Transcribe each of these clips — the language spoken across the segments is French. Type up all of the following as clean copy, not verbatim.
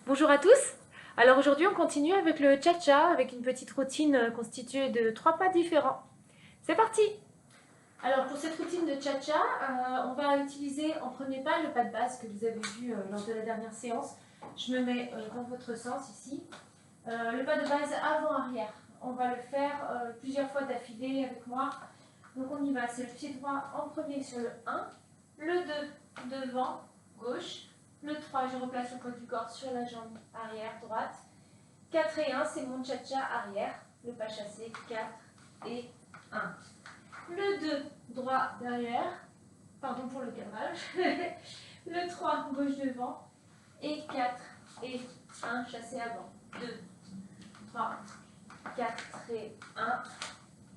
Bonjour à tous. Alors aujourd'hui on continue avec le cha-cha avec une petite routine constituée de 3 pas différents. C'est parti. Alors pour cette routine de cha-cha, on va utiliser en premier pas le pas de base que vous avez vu lors de la dernière séance. Je me mets dans votre sens ici. Le pas de base avant-arrière. On va le faire plusieurs fois d'affilée avec moi. Donc on y va, c'est le pied droit en premier sur le 1, le 2 devant, gauche, le 3 je replace le poids du corps sur la jambe arrière, droite, 4 et 1 c'est mon cha-cha arrière, le pas chassé, 4 et 1. Le 2 droit derrière, pardon pour le cadrage, le 3 gauche devant, et 4 et 1 chassé avant, 2, 3, 4 et 1,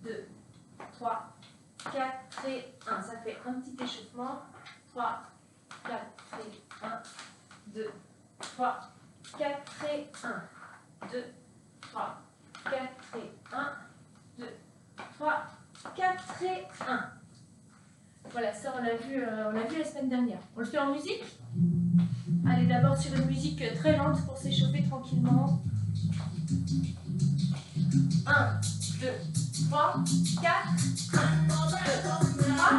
2, 3, 4 et 1, ça fait un petit échauffement, 3, 4 et 1, 2, 3, 4 et 1, 2, 3, 4 et 1, 2, 3, 4 et 1. Voilà, ça on l'a vu la semaine dernière. On le fait en musique? Allez, d'abord sur une musique très lente pour s'échauffer tranquillement. 1, 2, 3, 4, 1, 2, 3,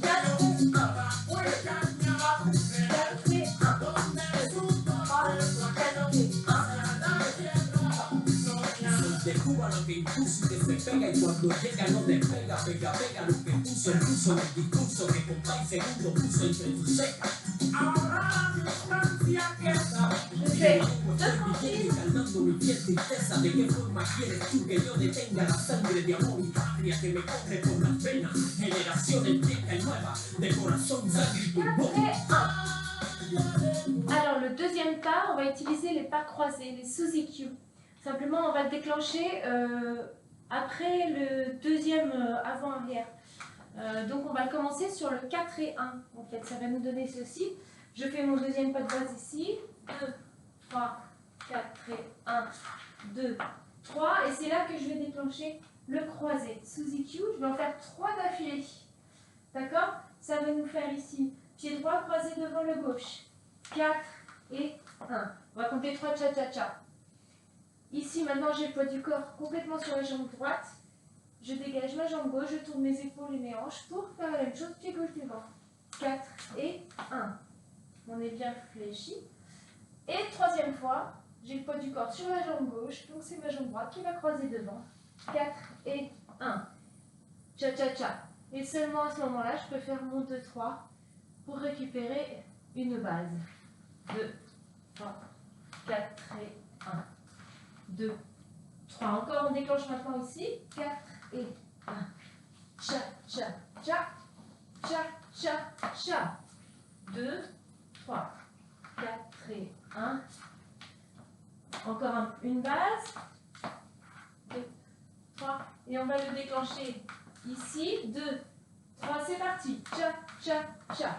4, 1. De Cuba lo que impuso y que se pega y cuando llega no despega, pega lo que puso el ruso en el discurso que con país segundo puso entre tus cejas. Ahora la distancia queda. Calmando mi fiel tristeza, ¿de qué forma quieres tú que yo detenga la sangre de amor y patria que me corre por las venas? Generaciones viejas y nuevas, de corazón, sangre y pulmón. Alors le deuxième pas, on va utiliser les pas croisés, les sous-EQ. Simplement, on va le déclencher après le deuxième avant-arrière. Donc, on va commencer sur le 4 et 1. En fait, ça va nous donner ceci. Je fais mon deuxième pas de base ici. 2, 3, 4 et 1, 2, 3. Et c'est là que je vais déclencher le croisé. Sous EQ, je vais en faire 3 d'affilée. D'accord? Ça va nous faire ici pied droit croisé devant le gauche. 4 et 1. On va compter 3 cha-cha-cha. Ici, maintenant, j'ai le poids du corps complètement sur la jambe droite. Je dégage ma jambe gauche, je tourne mes épaules et mes hanches pour faire la même chose, pied gauche devant. 4 et 1. On est bien fléchi. Et troisième fois, j'ai le poids du corps sur la jambe gauche, donc c'est ma jambe droite qui va croiser devant. 4 et 1. Cha-cha-cha. Et seulement à ce moment-là, je peux faire mon 2-3 pour récupérer une base. 2, 3, 4 et 1. 2, 3. Encore, on déclenche maintenant ici. 4 et 1. Cha, cha, cha. Cha, cha, cha. 2, 3, 4 et 1. Encore une base. 2, 3. Et on va le déclencher ici. 2, 3. C'est parti. Cha, cha, cha.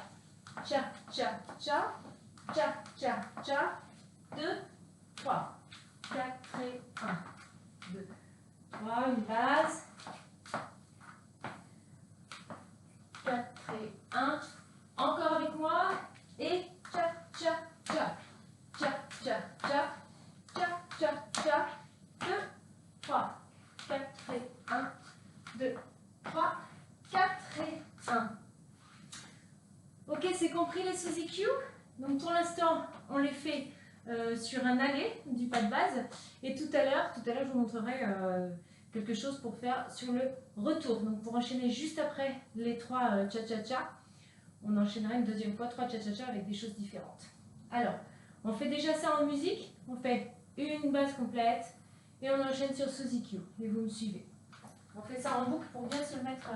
Cha, cha, cha. Cha, cha, cha. 2, 3. 4 et 1, 2, 3, une base, 4 et 1, encore avec moi, et cha, cha, cha, cha, cha, cha, cha, cha, cha, 2, 3, 4 et 1, 2, 3, 4 et 1. Ok, c'est compris les sous-EQ? Donc pour l'instant, on les fait sur un aller du pas de base. Et tout à l'heure, je vous montrerai quelque chose pour faire sur le retour. Donc pour enchaîner juste après les 3 cha-cha-cha, on enchaînera une deuxième fois 3 cha-cha-cha avec des choses différentes. Alors, on fait déjà ça en musique. On fait une base complète et on enchaîne sur sous-EQ. Et vous me suivez. On fait ça en boucle pour bien se mettre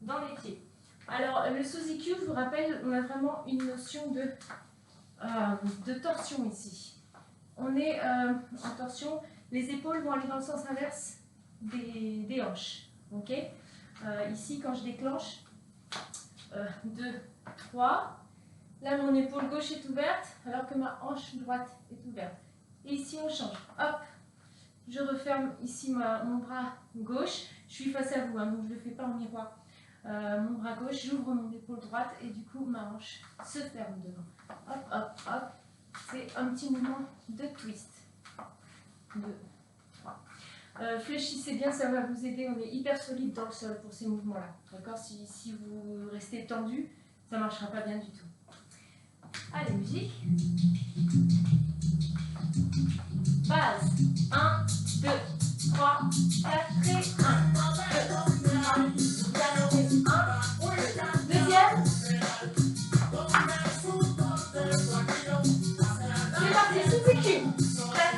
dans les pieds. Alors, le sous-EQ, je vous rappelle, on a vraiment une notion de torsion ici. On est en torsion, les épaules vont aller dans le sens inverse des hanches. Ok, ici, quand je déclenche, 2, 3, là mon épaule gauche est ouverte alors que ma hanche droite est ouverte. Et ici, on change. Hop, je referme ici mon bras gauche. Je suis face à vous, hein, donc je ne le fais pas en miroir. Mon bras gauche, j'ouvre mon épaule droite et du coup ma hanche se ferme devant. Hop, hop, hop. c'est un petit mouvement de twist. 2, 3. Fléchissez bien, ça va vous aider. On est hyper solide dans le sol pour ces mouvements-là. D'accord? Si vous restez tendu, ça ne marchera pas bien du tout. Allez, musique. Base. 1, 2, 3, 4 et 1. 2, 3, 4 et 1. Deuxième. C'est parti, sous-écu. C'est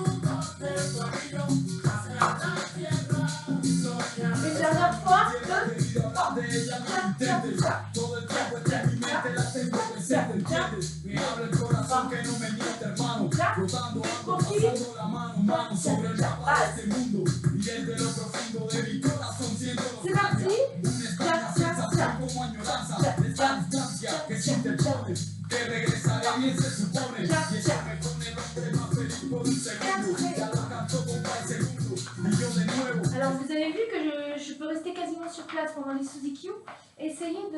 parti, on croise. Alors vous avez vu que je peux rester quasiment sur place pendant les sous-EQ. Essayez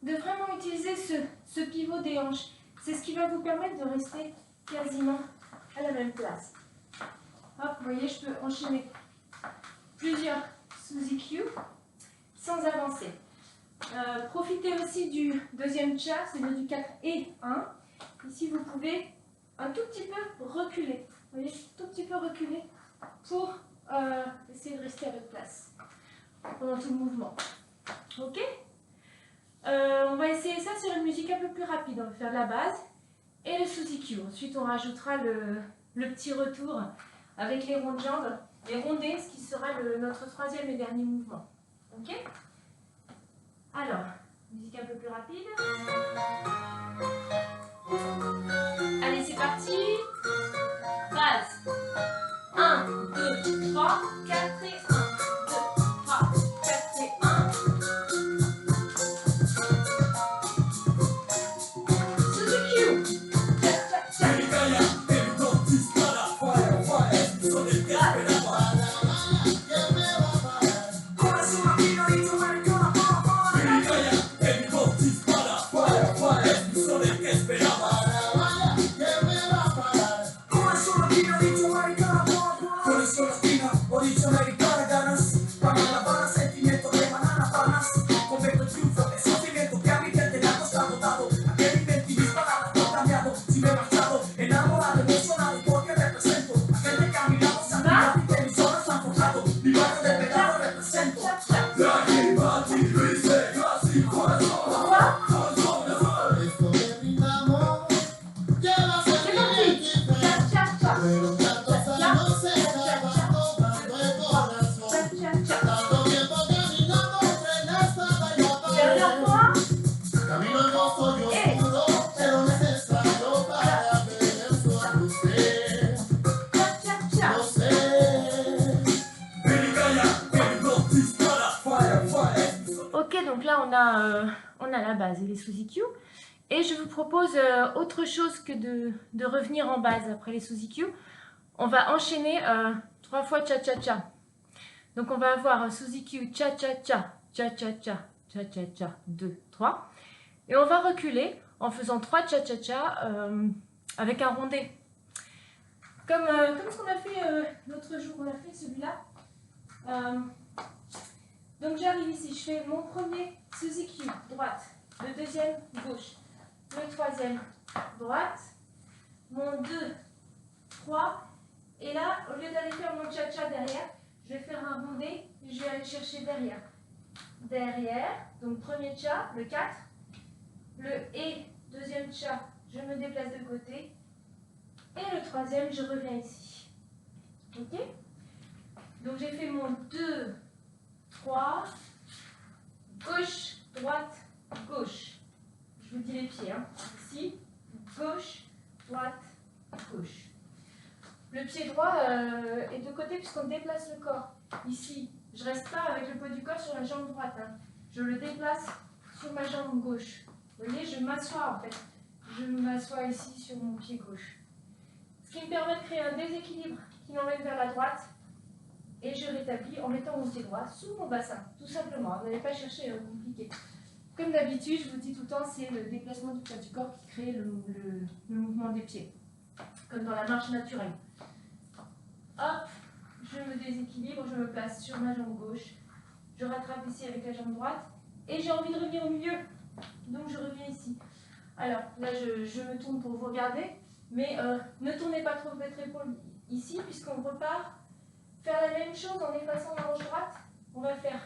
de vraiment utiliser ce pivot des hanches. C'est ce qui va vous permettre de rester quasiment à la même place. Hop, vous voyez, je peux enchaîner plusieurs sous-EQ sans avancer. Profitez aussi du deuxième cha, c'est-à-dire du 4 et 1. Ici, vous pouvez un tout petit peu reculer. Vous voyez, tout petit peu reculer pour essayer de rester à votre place pendant tout le mouvement. Ok? On va essayer ça sur une musique un peu plus rapide. On va faire la base et le sous-EQ. Ensuite, on rajoutera le petit retour avec les ronds de jambes, les rondés, ce qui sera notre troisième et dernier mouvement. Ok? Alors, musique un peu plus rapide. Allez, c'est parti. Base. 1, 2, 3, 4 et 1. 2, 3, 4 et 1. Sous-EQ. Ok, donc là on a la base et les sous-EQ. Et je vous propose autre chose que de revenir en base après les sous-EQ. On va enchaîner 3 fois cha-cha-cha. Donc on va avoir un sous-EQ cha-cha-cha, cha-cha-cha, cha-cha-cha, 2, 3. Et on va reculer en faisant 3 cha-cha-cha avec un rondé. Comme ce qu'on a fait l'autre jour, on a fait celui-là. Donc j'arrive ici, je fais mon premier Suzuki, droite, le deuxième, gauche, le troisième, droite, mon 2, 3, et là, au lieu d'aller faire mon cha-cha derrière, je vais faire un rondé, je vais aller chercher derrière. Derrière, donc premier cha, le 4, le et, deuxième cha, je me déplace de côté, et le troisième, je reviens ici. Ok? Donc j'ai fait mon 2, 3, gauche, droite, gauche. Je vous dis les pieds, hein. Ici, gauche, droite, gauche. Le pied droit est de côté puisqu'on déplace le corps. Ici, je ne reste pas avec le poids du corps sur la jambe droite. Hein. Je le déplace sur ma jambe gauche. Vous voyez, je m'assois en fait. Je m'assois ici sur mon pied gauche. Ce qui me permet de créer un déséquilibre qui m'emmène vers la droite. Et je rétablis en mettant mon pied droit sous mon bassin, tout simplement. Vous n'allez pas chercher à compliquer. Comme d'habitude, je vous dis tout le temps, c'est le déplacement du poids du corps qui crée le mouvement des pieds. Comme dans la marche naturelle. Hop, je me déséquilibre, je me place sur ma jambe gauche. Je rattrape ici avec la jambe droite. Et j'ai envie de revenir au milieu. Donc je reviens ici. Alors là, je me tourne pour vous regarder. Mais ne tournez pas trop votre épaule ici, puisqu'on repart faire la même chose en effaçant la hanche droite. On va faire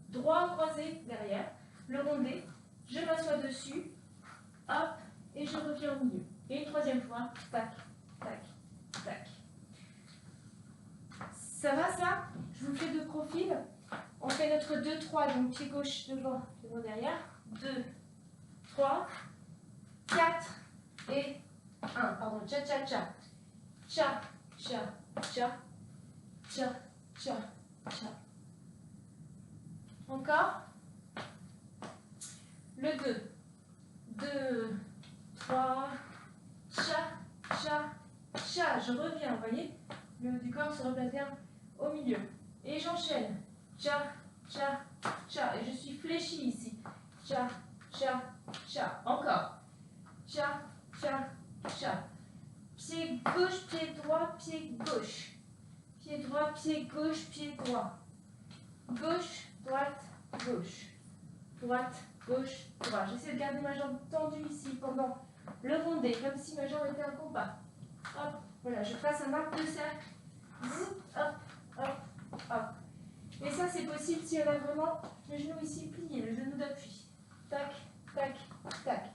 droit croisé derrière, le rondé. Je m'assois dessus. Hop, et je reviens au milieu. Et une troisième fois, tac, tac, tac. Ça va ça? Je vous fais de profil. On fait notre 2-3, donc pied gauche devant derrière. 2, 3, 4 et 1. Pardon, cha cha cha. Cha, cha, cha. Cha, cha, cha. Encore. Le 2. 2, 3. Cha, cha, cha. Je reviens, vous voyez? Le haut du corps se replace bien au milieu. Et j'enchaîne. Cha, cha, cha. Et je suis fléchie ici. Cha, cha, cha. Encore. Cha, cha, cha. Pied gauche, pied droit, pied gauche. Pied droit, pied gauche, pied droit. Gauche, droite, gauche. Droite, gauche, droite. J'essaie de garder ma jambe tendue ici pendant le rondé, comme si ma jambe était un compas. Hop. Voilà, je fasse un arc de cercle. Hop, hop, hop. Et ça, c'est possible si on a vraiment le genou ici plié, le genou d'appui. Tac, tac, tac.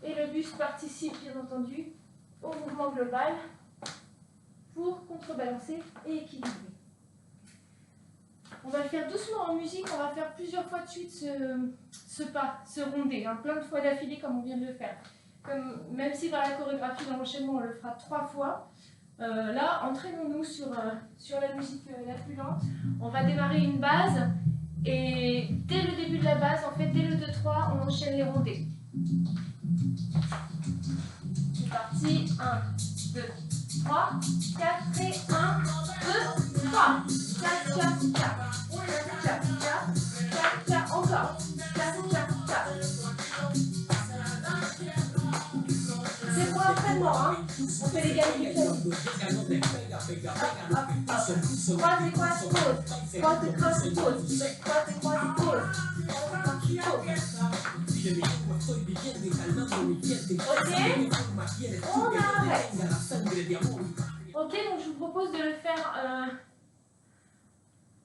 Et le buste participe, bien entendu, au mouvement global pour contrebalancer et équilibrer. On va le faire doucement en musique, on va faire plusieurs fois de suite ce pas, ce rondé, hein, plein de fois d'affilée comme on vient de le faire. Même si dans la chorégraphie, dans l'enchaînement, on le fera 3 fois, là, entraînons-nous sur la musique la plus lente. On va démarrer une base et dès le début de la base, en fait, dès le 2-3, on enchaîne les rondés. C'est parti, 1, 2, 3, 4 et 1, 2, 3. 4, 4, 4. 4, 4, 4, 4, encore. 4, 4, 4. C'est pour l'entraînement, hein. On fait les gamines. Croise et croise, pause. Croise et croise, pause. Croise et croise, pause. Ok, on arrête. Ok, donc je vous propose de le faire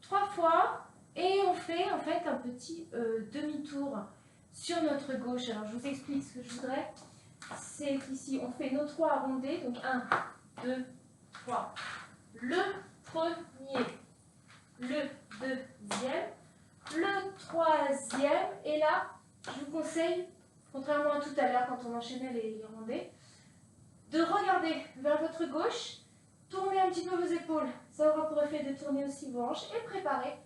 3 fois et on fait en fait un petit demi-tour sur notre gauche. Alors je vous explique ce que je voudrais. C'est qu'ici on fait nos 3 rondés, donc 1, 2, 3. Le premier, le deuxième, le troisième, et là je vous conseille, contrairement à tout à l'heure quand on enchaînait les rondés, de regarder vers votre gauche, tournez un petit peu vos épaules, ça aura pour effet de tourner aussi vos hanches et préparer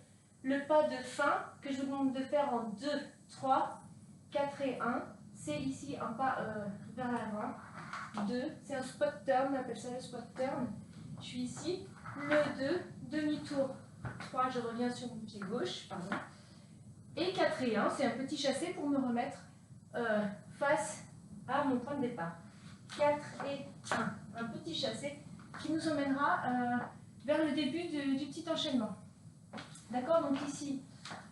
le pas de fin que je vous demande de faire en 2, 3, 4 et 1. C'est ici un pas vers l'avant. 2, c'est un spot turn, on appelle ça le spot turn. Je suis ici. Le 2, demi-tour. 3, je reviens sur mon pied gauche, pardon. Et 4 et 1, c'est un petit chassé pour me remettre face à mon point de départ. 4 et 1, un petit chassé qui nous emmènera vers le début du petit enchaînement. D'accord? Donc ici,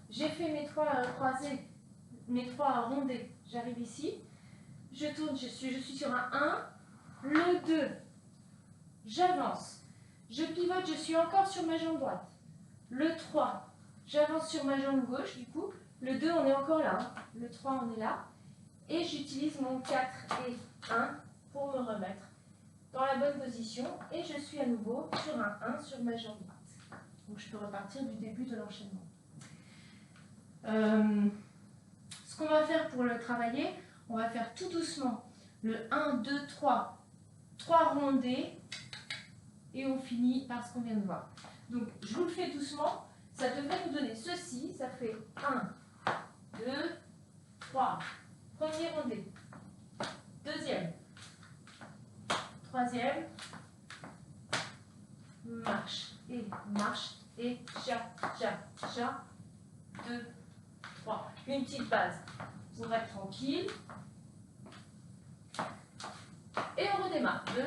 j'ai fait mes 3 croisés, mes 3 rondés. J'arrive ici, je tourne, je suis sur un 1, le 2, j'avance, je pivote, je suis encore sur ma jambe droite. Le 3, j'avance sur ma jambe gauche, du coup, le 2, on est encore là, hein. Le 3, on est là, et j'utilise mon 4 et 1 pour me remettre dans la bonne position, et je suis à nouveau sur un 1 sur ma jambe droite. Donc je peux repartir du début de l'enchaînement. Ce qu'on va faire pour le travailler, on va faire tout doucement le 1, 2, 3, 3 rondés, et on finit par ce qu'on vient de voir. Donc je vous le fais doucement, ça devrait nous donner ceci, ça fait 1, 2, 3, premier rondé, deuxième, troisième, marche, et cha, cha, cha, 2, 3. Une petite base pour être tranquille. Et on redémarre. 2,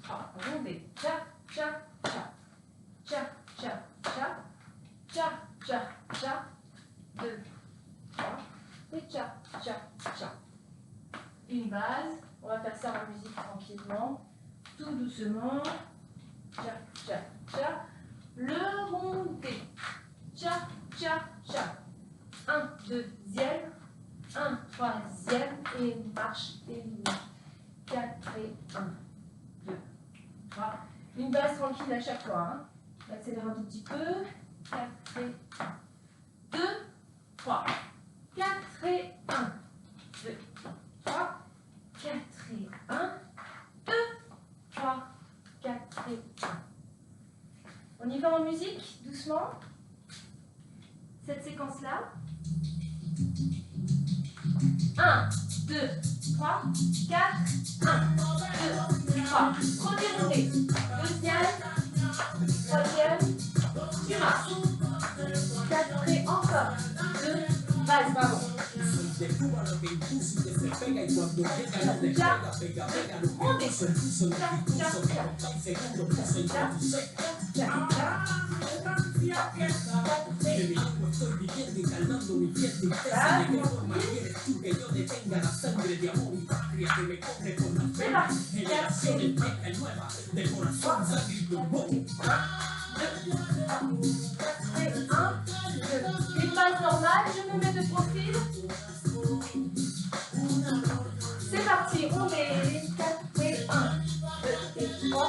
3, rondé. Cha, cha, cha. Cha, cha, cha. Cha, cha, cha. 2, 3. Et cha, cha, cha. Une base. On va faire ça en musique tranquillement. Tout doucement. Cha, cha, cha. Le rondé. Cha, cha, cha. Un deuxième, un troisième, et une marche, et une marche. 4 et 1, 2, 3. Une base tranquille à chaque fois. Hein. J'accélère un tout petit peu. 4 et 1, 2, 3. 4 et 1, 2, 3. 4 et 1, 2, 3. 4 et 1. On y va en musique, doucement. Cette séquence-là. 1, 2, 3, 4, 1, 2, 3. Premier rondé. Deuxième, troisième, tu marches. 4 et encore. 2, base, pardon. Une base normale, je me mets de profil. C'est parti, on est 4 et 1, 2 et 3,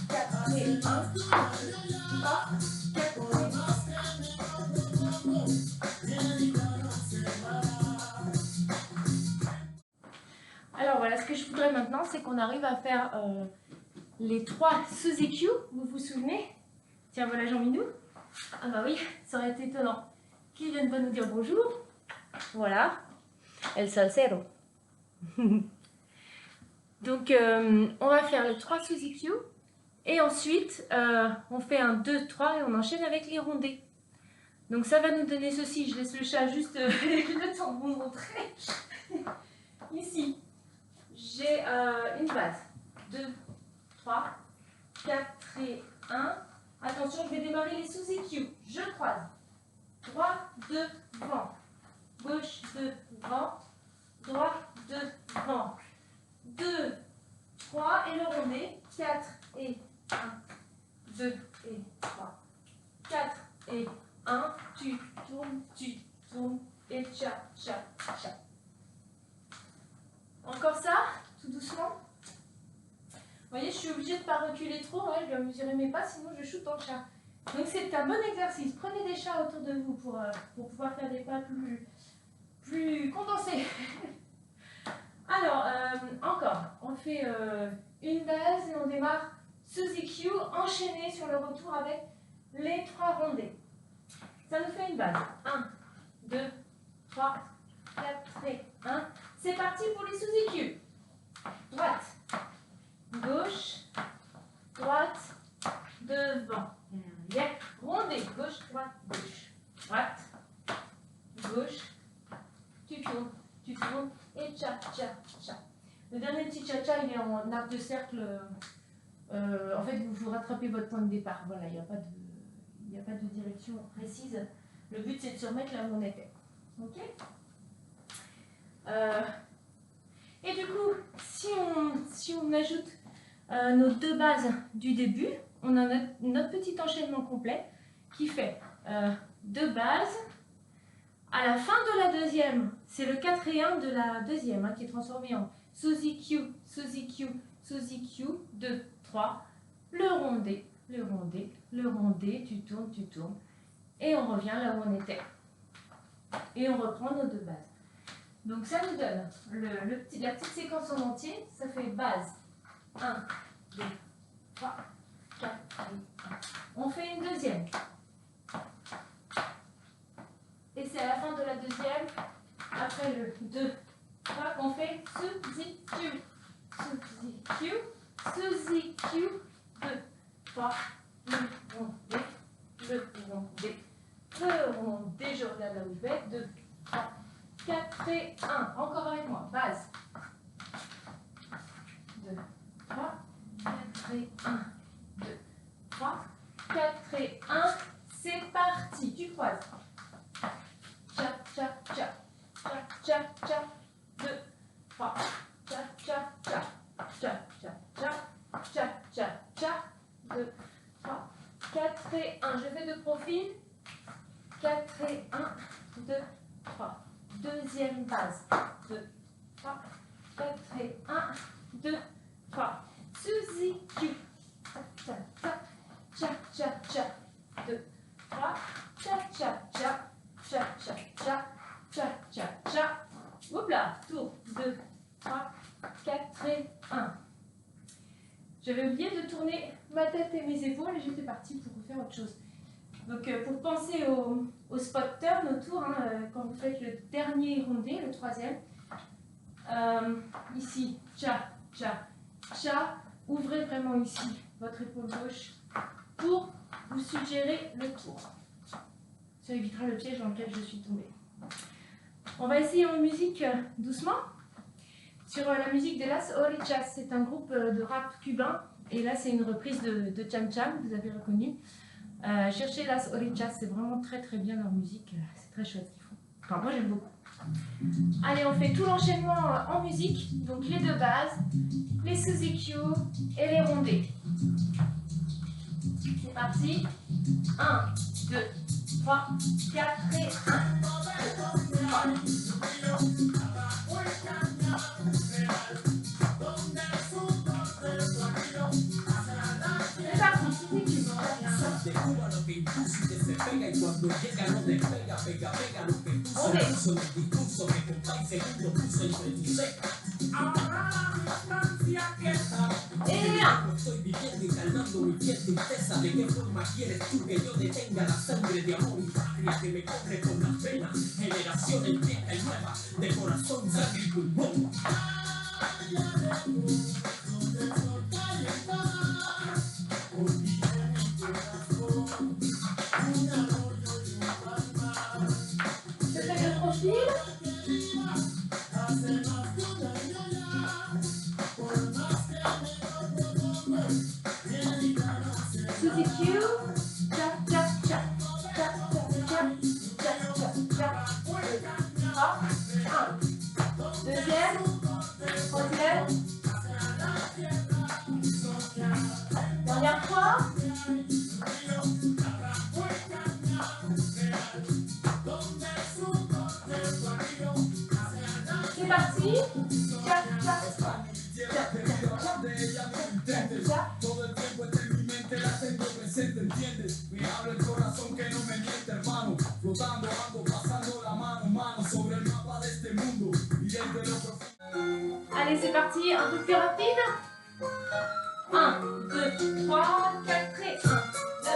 4 et 1, 2, 3, 4 et 1. Alors voilà, ce que je voudrais maintenant, c'est qu'on arrive à faire les 3 sous-EQ, vous vous souvenez? Tiens, voilà Jean-Minou. Ah bah oui, ça aurait été étonnant. Qui vient de pas nous dire bonjour? Voilà, el salsero. Donc, on va faire les 3 sous-EQ. Et ensuite, on fait un 2, 3 et on enchaîne avec les rondés. Donc ça va nous donner ceci. Je laisse le chat juste le temps de vous montrer. Ici, j'ai une base. 2, 3, 4 et 1. Attention, je vais démarrer les sous-EQ. Je croise. Droit, devant. Gauche, devant. Droit, devant. 2, 3 et le rondé. 4 et 1. 2 et 3. 4 et 1. Tu tournes et cha, cha, cha. Encore ça, tout doucement. Vous voyez, je suis obligée de ne pas reculer trop, hein, je dois mesurer mes pas, sinon je chute dans le chat. Donc c'est un bon exercice. Prenez des chats autour de vous pour pouvoir faire des pas plus condensés. Alors, encore, on fait une base et on démarre sous-EQ enchaîné sur le retour avec les 3 rondés. Ça nous fait une base. 1, 2, 3, 4 et 1. C'est parti pour les sous-EQ. Droite, gauche, droite, devant, derrière, rondé, gauche, droite, gauche, droite, gauche, tu tournes, et cha, cha, cha. Le dernier petit cha, cha, il est en arc de cercle. En fait, vous rattrapez votre point de départ. Voilà, il n'y a pas de direction précise. Le but, c'est de se remettre là où on était. Ok? Et du coup, si on ajoute nos deux bases du début, on a notre petit enchaînement complet qui fait deux bases. À la fin de la deuxième, c'est le 4 et 1 de la deuxième qui est transformé en Suzy Q, Suzy Q, Suzy Q, 2, 3, le rondé, le rondé, le rondé, tu tournes, et on revient là où on était. Et on reprend nos deux bases. Donc ça nous donne la petite séquence en entier, ça fait base 1, 2, 3, 4 et 1. On fait une deuxième. Et c'est à la fin de la deuxième, après le 2, 3, qu'on fait Suzy Q, Suzy Q, Suzy Q, 2, 3, le rondé, je regarde là où je vais, 2, 3, 4 et 1, encore avec moi, base, 2, 3, 4 et 1, 2, 3, 4 et 1, c'est parti, tu croises. Cha, cha, cha, cha, cha, cha, 2, 3, cha, cha, cha, cha, cha, cha, cha, cha, cha, 2, 3, 4 et 1. Je fais de profil. 4 et 1, 2, 3. Deuxième base. 2, 3, 4 et 1, 2, 3. Suzy Q. Cha, cha, cha, cha, cha, 2, 3, cha, cha, cha. Cha, cha, cha, cha, cha, cha. Oups là, tour, 2, 3, 4 et 1. J'avais oublié de tourner ma tête et mes épaules et j'étais partie pour faire autre chose. Donc pour penser au spot turn autour, quand vous faites le dernier rondé, le troisième, ici, cha, cha, cha, ouvrez vraiment ici votre épaule gauche pour vous suggérer le tour. Ça évitera le piège dans lequel je suis tombée. On va essayer en musique doucement. Sur la musique de Las Orichas, c'est un groupe de rap cubain. Et là, c'est une reprise de Cham Cham, vous avez reconnu. Cherchez Las Orichas, c'est vraiment très très bien leur musique. C'est très chouette ce qu'ils font. Enfin, moi j'aime beaucoup. Allez, on fait tout l'enchaînement en musique. Donc les deux bases, les Suzy Q et les rondés. C'est parti. 1, 2, 3, 4 et 1. C'est parti, de Cuba lo que impuso y que se pega y cuando llega no despega, pega, pega lo que puso, puso en el discurso que con país segundo puso entre tu ceja. Ahora la distancia que está, estoy viviendo y calmando mi piel tristeza. ¿De qué forma quieres tú que yo detenga la sangre de amor y patria que me corre por las venas? Generaciones vieja y nueva, de corazón, sangre y pulmón. Suzy Q, cha cha cha, cha cha cha, cha cha cha. 1. Deuxième, troisième. Dernière fois. C'est parti. Cha cha cha. Todo el tiempo está en mi mente, la tengo presente, ¿entiendes? Me habla el corazón que no me miente, hermano. Flotando, ando, pasando la mano, mano sobre el mapa de este mundo. Y desde lo profundo. Allez, c'est parti, un peu plus rapide. 1, 2, 3, 4 et 1, 2,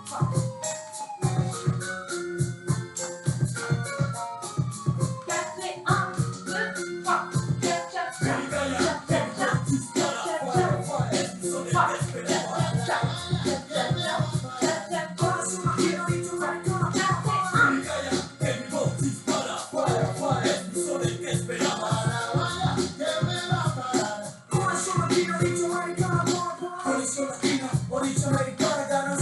3. 4 et 1, 2, 3. Cha cha cha, cha cha cha, cha cha cha. Americana,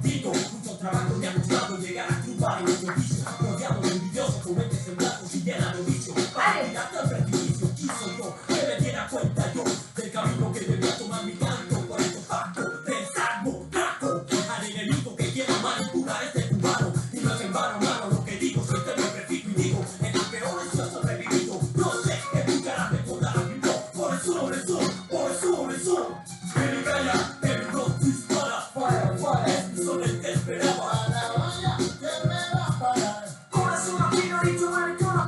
maldito. Mucho trabajo me ha costado llegar a triunfar en este oficio. Rodeado de envidiosos con mentes en blanco y llena de vicio. Para mirarte al precipicio, quiso yo que me diera cuenta yo del camino que debía tomar mi canto. Por eso pacto, pensando, taco al enemigo que quiera manipular este cubano. Y no es en vano, mano, lo que digo, soy te lo repito y digo, en las peores yo he sobrevivido. No sé qué buscarán recordar a mi voz. Por eso, por eso, por eso, por eso. En mi calla, en mi voz dispara. Fire, fire, es mi sol el que esperaba. Para vaya, que me va a parar. Corazón latino, dicho maricona,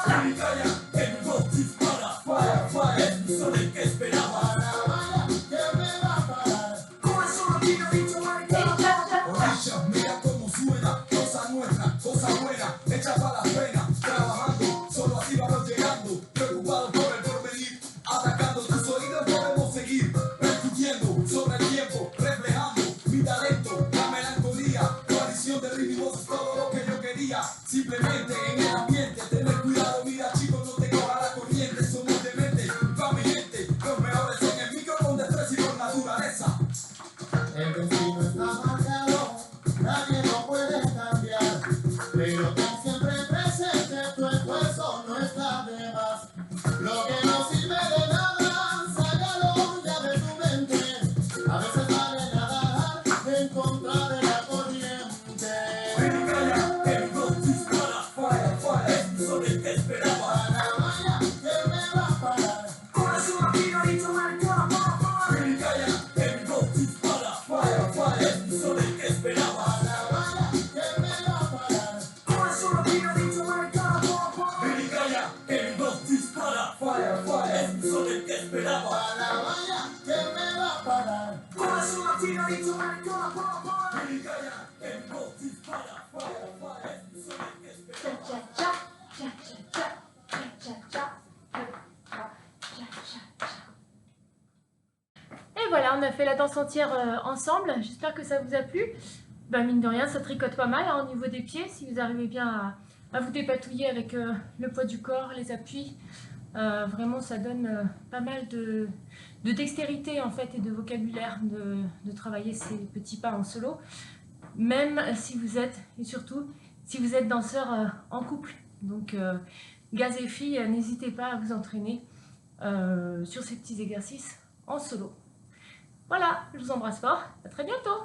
en mi calla, en mi voz dispara. Fire, fire, es mi sol el que esperaba. Para vaya, que me va a parar. Corazón latino, dicho maricona. Orilla, mira cómo suena, cosa nuestra, cosa buena, hecha para la pena, trabajando, solo así vamos llegando, preocupados por el porvenir, atacando tus oídos podemos seguir, percutiendo sobre el tiempo, reflejando mi talento, la melancolía, coalición de ritmos es todo lo que yo quería, simplemente en el ambiente, tener cuidado, mira chicos, no te coja la corriente, somos dementes, va mi gente, los mejores en el micro con destreza y por naturaleza. El destino está marcado, nadie lo puede cambiar. Pero ten siempre presente, tu esfuerzo no está de más. Lo que no sirve de nada, sácalo ya de tu mente. A veces vale nadar en contra de la corriente. En mi calla, en mi voz dispara. Fire, fire, es mi sol el que esperaba. Para vaya, que me va a parar. Corazón latino, dicho maricona, en mi calla, en mi voz dispara. Fire, fire, es mi sol el que esperaba. Para vaya, que me va a parar. Corazón latino, dicho maricona, en mi calla, en mi voz dispara. Fire, fire, es mi sol el que esperaba. Para vaya, que me va a parar. Corazón latino, dicho maricona, en mi calla, en mi voz dispara. Fire, fire, es mi sol el que esperaba. Cha cha cha, cha cha cha, cha cha cha cha. Et voilà, on a fait la danse entière ensemble. J'espère que ça vous a plu. Ben, mine de rien, ça tricote pas mal hein, au niveau des pieds. Si vous arrivez bien à vous dépatouiller avec le poids du corps, les appuis, vraiment ça donne pas mal de dextérité en fait et de vocabulaire de travailler ces petits pas en solo. Même si vous êtes, et surtout, si vous êtes danseur en couple. Donc, gars et filles, n'hésitez pas à vous entraîner sur ces petits exercices en solo. Voilà, je vous embrasse fort, à très bientôt!